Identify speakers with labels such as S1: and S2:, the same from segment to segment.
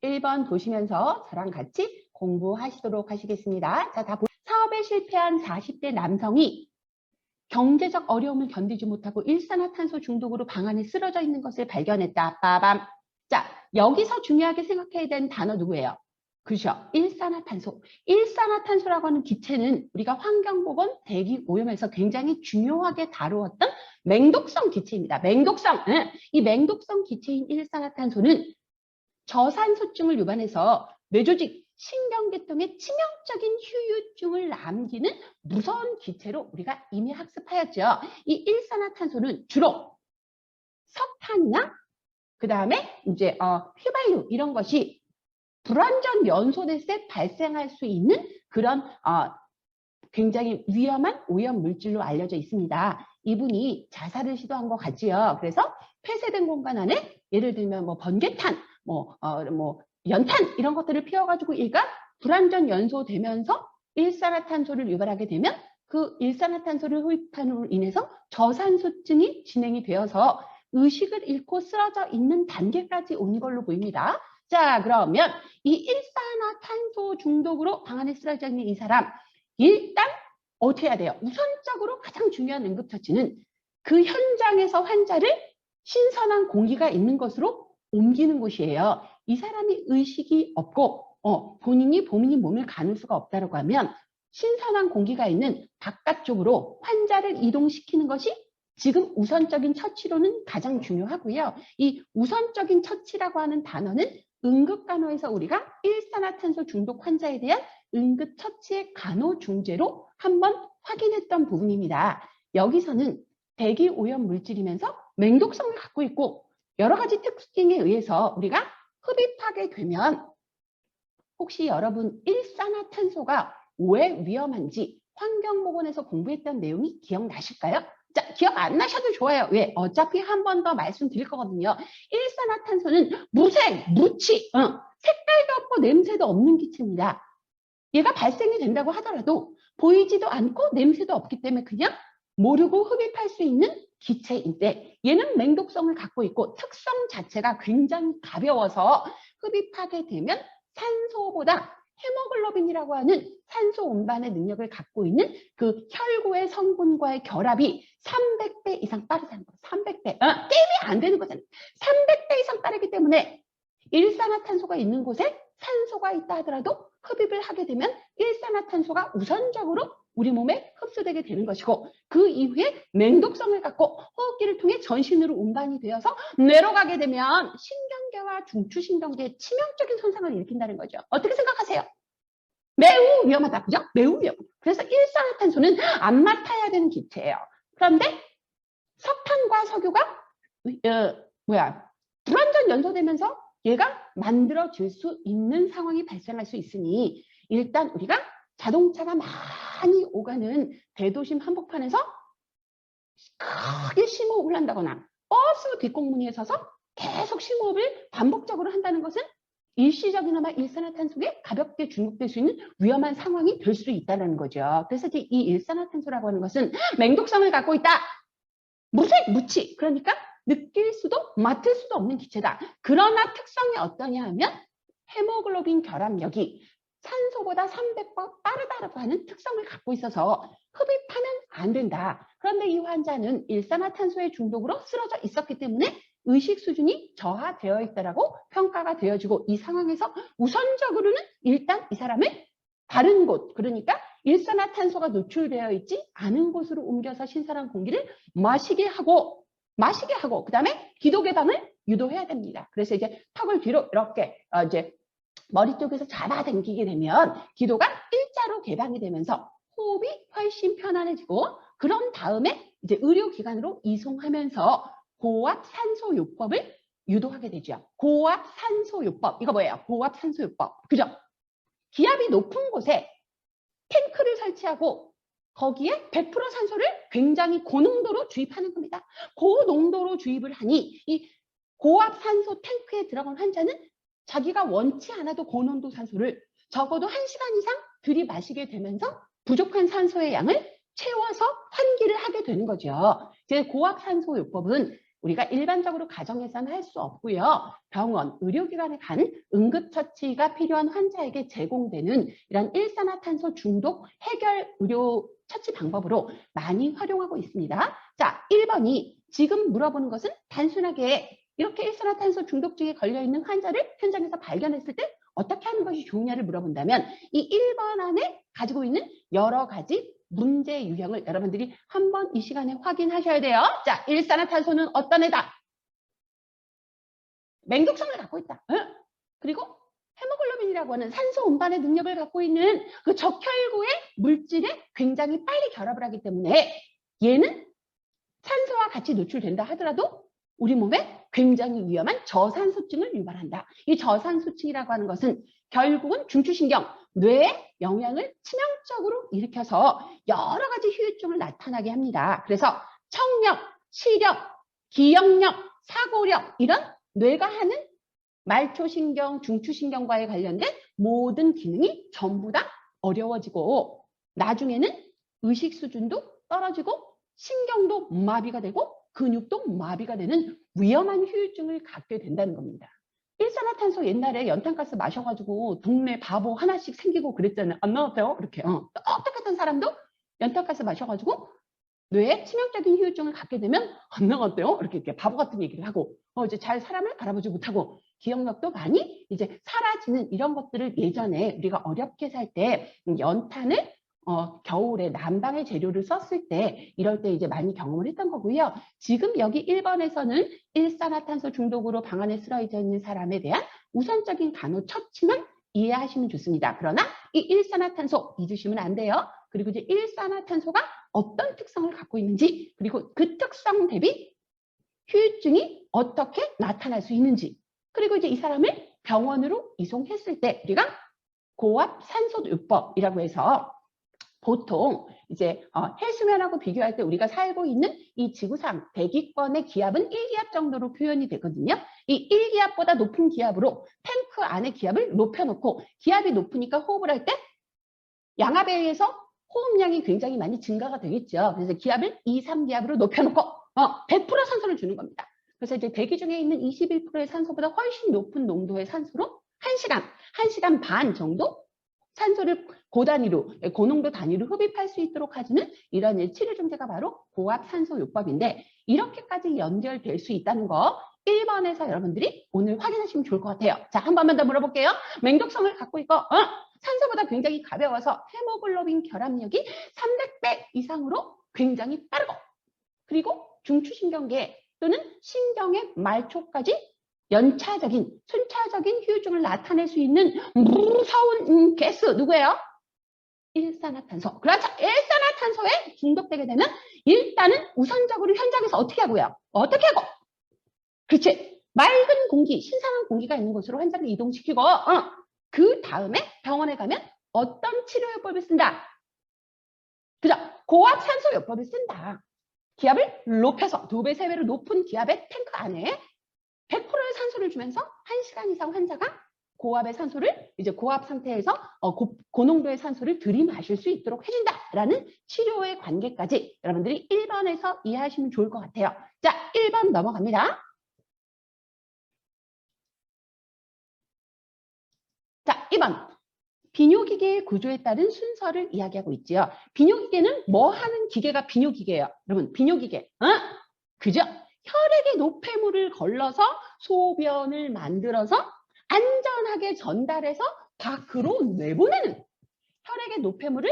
S1: 1번 보시면서 저랑 같이 공부하시도록 하시겠습니다. 자, 사업에 실패한 40대 남성이 경제적 어려움을 견디지 못하고 일산화탄소 중독으로 방 안에 쓰러져 있는 것을 발견했다. 빠밤. 자, 여기서 중요하게 생각해야 되는 단어 누구예요? 그렇죠. 일산화탄소. 일산화탄소라고 하는 기체는 우리가 환경보건, 대기오염에서 굉장히 중요하게 다루었던 맹독성 기체입니다. 맹독성. 이 맹독성 기체인 일산화탄소는 저산소증을 유발해서 뇌조직, 신경계통에 치명적인 후유증을 남기는 무서운 기체로 우리가 이미 학습하였죠. 이 일산화탄소는 주로 석탄이나 그 다음에 이제 휘발유 이런 것이 불완전 연소됐을 때 발생할 수 있는 그런 굉장히 위험한 오염 물질로 알려져 있습니다. 이분이 자살을 시도한 것 같지요. 그래서 폐쇄된 공간 안에 예를 들면 뭐 번개탄, 연탄 이런 것들을 피워가지고 일가 불완전 연소되면서 일산화탄소를 유발하게 되면 그 일산화탄소를 흡입함으로 인해서 저산소증이 진행이 되어서 의식을 잃고 쓰러져 있는 단계까지 온 걸로 보입니다. 자, 그러면 이 일산화탄소 중독으로 방 안에 쓰러져 있는 이 사람 일단 어떻게 해야 돼요? 우선적으로 가장 중요한 응급처치는 그 현장에서 환자를 신선한 공기가 있는 곳으로 옮기는 곳이에요. 이 사람이 의식이 없고 본인이 몸을 가눌 수가 없다고 하면 신선한 공기가 있는 바깥쪽으로 환자를 이동시키는 것이 지금 우선적인 처치로는 가장 중요하고요. 이 우선적인 처치라고 하는 단어는 응급간호에서 우리가 일산화탄소 중독 환자에 대한 응급처치의 간호중재로 한번 확인했던 부분입니다. 여기서는 대기오염 물질이면서 맹독성을 갖고 있고 여러 가지 특징에 의해서 우리가 흡입하게 되면 혹시 여러분 일산화탄소가 왜 위험한지 환경보건에서 공부했던 내용이 기억나실까요? 자, 기억 안 나셔도 좋아요. 왜? 어차피 한 번 더 말씀드릴 거거든요. 일산화탄소는 무색, 무치, 색깔도 없고 냄새도 없는 기체입니다. 얘가 발생이 된다고 하더라도 보이지도 않고 냄새도 없기 때문에 그냥 모르고 흡입할 수 있는 기체인데 얘는 맹독성을 갖고 있고 특성 자체가 굉장히 가벼워서 흡입하게 되면 산소보다 헤모글로빈이라고 하는 산소 운반의 능력을 갖고 있는 그 혈구의 성분과의 결합이 300배 이상 빠르다는 거예요. 300배. 게임이 안 되는 거잖아요. 300배 이상 빠르기 때문에 일산화탄소가 있는 곳에 산소가 있다 하더라도 흡입을 하게 되면 일산화탄소가 우선적으로 우리 몸에 흡수되게 되는 것이고 그 이후에 맹독성을 갖고 호흡기를 통해 전신으로 운반이 되어서 뇌로 가게 되면 신경계와 중추신경계에 치명적인 손상을 일으킨다는 거죠. 어떻게 생각하세요? 매우 위험하다. 그죠? 매우 위험하다. 그래서 일산화탄소는 안 맡아야 되는 기체예요. 그런데 석탄과 석유가 불완전 연소되면서 얘가 만들어질 수 있는 상황이 발생할 수 있으니 일단 우리가 자동차가 많이 오가는 대도심 한복판에서 크게 심호흡을 한다거나 버스 뒷공문에 서서 계속 심호흡을 반복적으로 한다는 것은 일시적이나마 일산화탄소에 가볍게 중독될 수 있는 위험한 상황이 될 수 있다는 거죠. 그래서 이 일산화탄소라고 하는 것은 맹독성을 갖고 있다. 무색, 무치. 그러니까 느낄 수도 맡을 수도 없는 기체다. 그러나 특성이 어떠냐 하면 헤모글로빈 결합력이 산소보다 300번 빠르다고 하는 특성을 갖고 있어서 흡입하면 안 된다. 그런데 이 환자는 일산화탄소의 중독으로 쓰러져 있었기 때문에 의식 수준이 저하되어 있다라고 평가가 되어지고 이 상황에서 우선적으로는 일단 이 사람을 다른 곳, 그러니까 일산화탄소가 노출되어 있지 않은 곳으로 옮겨서 신선한 공기를 마시게 하고 그 다음에 기도 개방을 유도해야 됩니다. 그래서 이제 턱을 뒤로 이렇게 이제 머리 쪽에서 잡아당기게 되면 기도가 일자로 개방이 되면서 호흡이 훨씬 편안해지고 그런 다음에 이제 의료기관으로 이송하면서 고압 산소요법을 유도하게 되죠. 고압 산소요법. 이거 뭐예요? 고압 산소요법. 그죠? 기압이 높은 곳에 탱크를 설치하고 거기에 100% 산소를 굉장히 고농도로 주입하는 겁니다. 고농도로 주입을 하니 이 고압 산소 탱크에 들어간 환자는 자기가 원치 않아도 고농도 산소를 적어도 1시간 이상 들이마시게 되면서 부족한 산소의 양을 채워서 환기를 하게 되는 거죠. 고압 산소요법은 우리가 일반적으로 가정에서는 할 수 없고요. 병원, 의료기관에 간 응급처치가 필요한 환자에게 제공되는 이런 일산화탄소 중독 해결 의료 처치 방법으로 많이 활용하고 있습니다. 자, 1번이 지금 물어보는 것은 단순하게 이렇게 일산화탄소 중독증에 걸려있는 환자를 현장에서 발견했을 때 어떻게 하는 것이 좋으냐를 물어본다면 이 1번 안에 가지고 있는 여러 가지 문제 유형을 여러분들이 한번 이 시간에 확인하셔야 돼요. 자, 일산화탄소는 어떤 애다? 맹독성을 갖고 있다. 그리고 헤모글로빈이라고 하는 산소 운반의 능력을 갖고 있는 그 적혈구의 물질에 굉장히 빨리 결합을 하기 때문에 얘는 산소와 같이 노출된다 하더라도 우리 몸에 굉장히 위험한 저산소증을 유발한다. 이 저산소증이라고 하는 것은 결국은 중추신경, 뇌에 영향을 치명적으로 일으켜서 여러 가지 후유증을 나타나게 합니다. 그래서 청력, 시력, 기억력, 사고력 이런 뇌가 하는 말초신경, 중추신경과에 관련된 모든 기능이 전부 다 어려워지고 나중에는 의식 수준도 떨어지고 신경도 마비가 되고 근육도 마비가 되는 위험한 후유증을 갖게 된다는 겁니다. 일산화탄소 옛날에 연탄가스 마셔가지고 동네 바보 하나씩 생기고 그랬잖아요. 안 나왔어요? 이렇게. 똑똑했던 사람도 연탄가스 마셔가지고 뇌에 치명적인 후유증을 갖게 되면 안 나갔대요. 이렇게 바보 같은 얘기를 하고 이제 잘 사람을 알아보지 못하고 기억력도 많이 이제 사라지는 이런 것들을 예전에 우리가 어렵게 살 때 연탄을 겨울에 난방의 재료를 썼을 때 이럴 때 이제 많이 경험을 했던 거고요. 지금 여기 1번에서는 일산화탄소 중독으로 방 안에 쓰러져 있는 사람에 대한 우선적인 간호 처치만 이해하시면 좋습니다. 그러나 이 일산화탄소 잊으시면 안 돼요. 그리고 이제 일산화탄소가 어떤 특성을 갖고 있는지 그리고 그 특성 대비 후유증이 어떻게 나타날 수 있는지 그리고 이제 이 사람을 병원으로 이송했을 때 우리가 고압 산소요법이라고 해서 보통 이제 해수면하고 비교할 때 우리가 살고 있는 이 지구상 대기권의 기압은 1기압 정도로 표현이 되거든요. 이 1기압보다 높은 기압으로 탱크 안의 기압을 높여놓고 기압이 높으니까 호흡을 할 때 양압에 의해서 호흡량이 굉장히 많이 증가가 되겠죠. 그래서 기압을 2, 3기압으로 높여놓고 100% 산소를 주는 겁니다. 그래서 이제 대기 중에 있는 21%의 산소보다 훨씬 높은 농도의 산소로 1시간 반 정도 산소를 고단위로, 고농도 단위로 흡입할 수 있도록 해주는 이런 치료 중제가 바로 고압산소요법인데 이렇게까지 연결될 수 있다는 거 1번에서 여러분들이 오늘 확인하시면 좋을 것 같아요. 자, 한 번만 더 물어볼게요. 맹독성을 갖고 있고 산소보다 굉장히 가벼워서 헤모글로빈 결합력이 300배 이상으로 굉장히 빠르고 그리고 중추신경계 또는 신경의 말초까지 연차적인, 순차적인 후유증을 나타낼 수 있는 무서운 가스 누구예요? 일산화탄소. 그렇죠. 일산화탄소에 중독되게 되면 일단은 우선적으로 현장에서 어떻게 하고요? 어떻게 하고? 그렇지. 맑은 공기, 신선한 공기가 있는 곳으로 환자를 이동시키고 그 다음에 병원에 가면 어떤 치료요법을 쓴다? 그죠? 고압산소요법을 쓴다. 기압을 높여서 2배, 3배로 높은 기압의 탱크 안에 100%의 산소를 주면서 1시간 이상 환자가 고압의 산소를 이제 고압 상태에서 고농도의 산소를 들이마실 수 있도록 해준다라는 치료의 관계까지 여러분들이 1번에서 이해하시면 좋을 것 같아요. 자, 1번 넘어갑니다. 자, 2번. 비뇨기계의 구조에 따른 순서를 이야기하고 있지요. 비뇨기계는 뭐 하는 기계가 비뇨기계예요? 여러분, 비뇨기계. 그죠? 혈액의 노폐물을 걸러서 소변을 만들어서 안전하게 전달해서 밖으로 내보내는 혈액의 노폐물을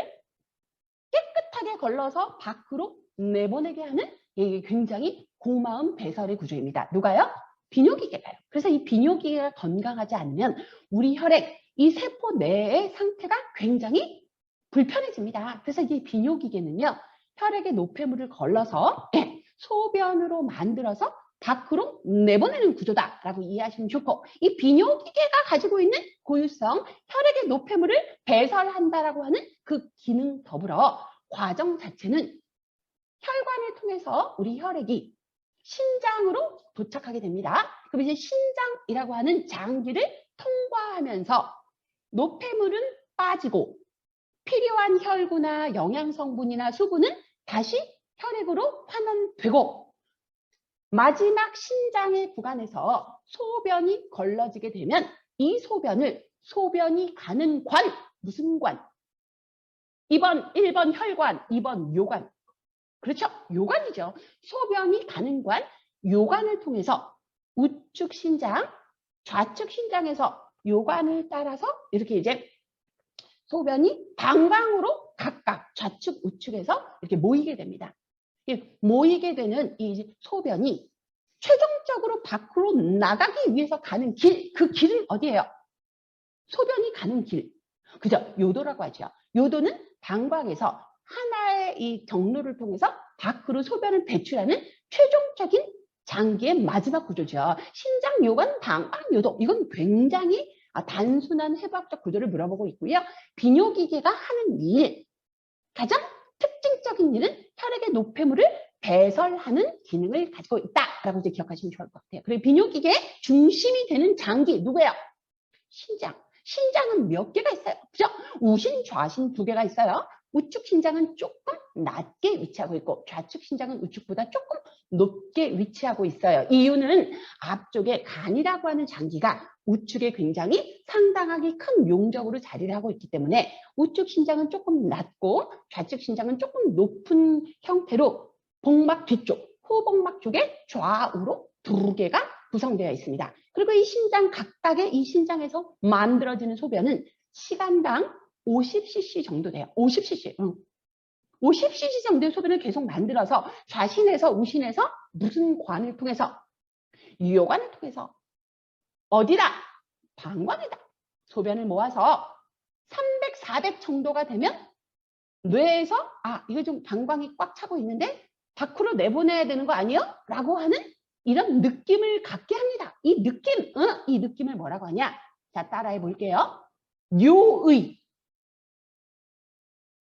S1: 깨끗하게 걸러서 밖으로 내보내게 하는 이게 굉장히 고마운 배설의 구조입니다. 누가요? 비뇨기계가요. 그래서 이 비뇨기계가 건강하지 않으면 우리 혈액, 이 세포 내의 상태가 굉장히 불편해집니다. 그래서 이 비뇨기계는요, 혈액의 노폐물을 걸러서 소변으로 만들어서 밖으로 내보내는 구조다라고 이해하시면 좋고 이 비뇨기계가 가지고 있는 고유성, 혈액의 노폐물을 배설한다라고 하는 그 기능 더불어 과정 자체는 혈관을 통해서 우리 혈액이 신장으로 도착하게 됩니다. 그럼 이제 신장이라고 하는 장기를 통과하면서 노폐물은 빠지고 필요한 혈구나 영양성분이나 수분은 다시 혈액으로 환원되고 마지막 신장의 구간에서 소변이 걸러지게 되면 이 소변이 가는 관, 무슨 관? 1번 혈관, 2번 요관. 그렇죠? 요관이죠. 소변이 가는 관, 요관을 통해서 우측 신장, 좌측 신장에서 요관을 따라서 이렇게 이제 소변이 방광으로 각각 좌측, 우측에서 이렇게 모이게 됩니다. 모이게 되는 이 소변이 최종적으로 밖으로 나가기 위해서 가는 길, 그 길은 어디예요? 소변이 가는 길. 그죠? 요도라고 하죠. 요도는 방광에서 하나의 이 경로를 통해서 밖으로 소변을 배출하는 최종적인 장기의 마지막 구조죠. 신장, 요관, 방광, 요도. 이건 굉장히 단순한 해부학적 구조를 물어보고 있고요. 비뇨기계가 하는 일, 가장 특징적인 일은 혈액의 노폐물을 배설하는 기능을 가지고 있다라고 이제 기억하시면 좋을 것 같아요. 그리고 비뇨기계의 중심이 되는 장기 누구예요? 신장. 신장은 몇 개가 있어요? 그죠? 우신, 좌신 2개가 있어요. 우측 신장은 조금 낮게 위치하고 있고 좌측 신장은 우측보다 조금 높게 위치하고 있어요. 이유는 앞쪽에 간이라고 하는 장기가 우측에 굉장히 상당하게 큰 용적으로 자리를 하고 있기 때문에 우측 신장은 조금 낮고 좌측 신장은 조금 높은 형태로 복막 뒤쪽, 후복막 쪽에 좌우로 2개가 구성되어 있습니다. 그리고 이 신장 각각의 이 신장에서 만들어지는 소변은 시간당 50cc 정도 돼요. 50cc. 50cc 정도의 소변을 계속 만들어서 좌신에서 우신에서 무슨 관을 통해서 요관을 통해서 어디다? 방광이다. 소변을 모아서 300, 400 정도가 되면 뇌에서 이거 좀 방광이 꽉 차고 있는데 밖으로 내보내야 되는 거 아니에요? 라고 하는 이런 느낌을 갖게 합니다. 이 느낌, 이 느낌을 뭐라고 하냐? 자, 따라해 볼게요. 요의.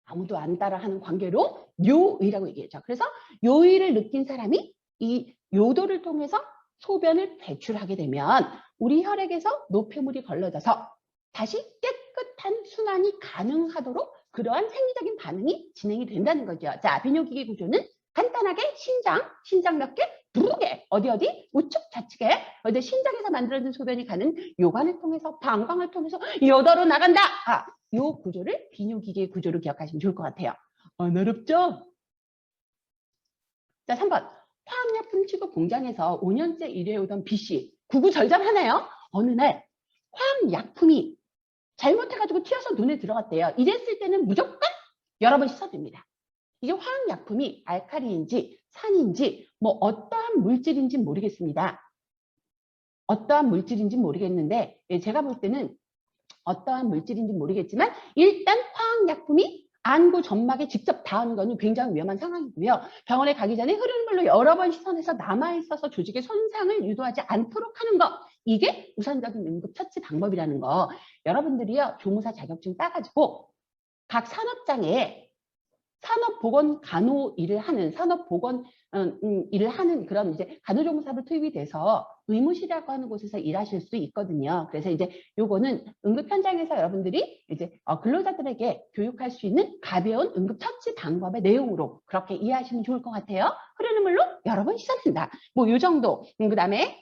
S1: 아무도 안 따라하는 관계로 요의라고 얘기했죠. 그래서 요의를 느낀 사람이 이 요도를 통해서 소변을 배출하게 되면 우리 혈액에서 노폐물이 걸러져서 다시 깨끗한 순환이 가능하도록 그러한 생리적인 반응이 진행이 된다는 거죠. 자, 비뇨기계 구조는 간단하게 신장 몇 개? 2개. 어디? 우측, 좌측에. 어디 신장에서 만들어진 소변이 가는 요관을 통해서 방광을 통해서 요도로 나간다. 요 구조를 비뇨기계 구조로 기억하시면 좋을 것 같아요. 안 어렵죠? 자, 3번. 화학약품 취급 공장에서 5년째 일해오던 B씨. 구구절절하네요. 어느 날 화학약품이 잘못해가지고 튀어서 눈에 들어갔대요. 이랬을 때는 무조건 여러 번 씻어야 됩니다. 이게 화학약품이 알칼리인지 산인지 뭐 어떠한 물질인지 모르겠습니다. 어떠한 물질인지 모르겠는데 제가 볼 때는 어떠한 물질인지 모르겠지만 일단 화학약품이 안구 점막에 직접 닿은 거는 굉장히 위험한 상황이고요. 병원에 가기 전에 흐르는 물로 여러 번 씻어내서 남아있어서 조직의 손상을 유도하지 않도록 하는 거. 이게 우선적인 응급처치 방법이라는 거. 여러분들이요. 조무사 자격증 따가지고 각 산업장에 산업보건 간호 일을 하는 산업보건 일을 하는 그런 이제 간호조무사로 투입이 돼서 의무실이라고 하는 곳에서 일하실 수 있거든요. 그래서 이제 요거는 응급 현장에서 여러분들이 이제 근로자들에게 교육할 수 있는 가벼운 응급처치 방법의 내용으로 그렇게 이해하시면 좋을 것 같아요. 흐르는 물로 여러 번 씻어낸다. 뭐 요 정도. 그다음에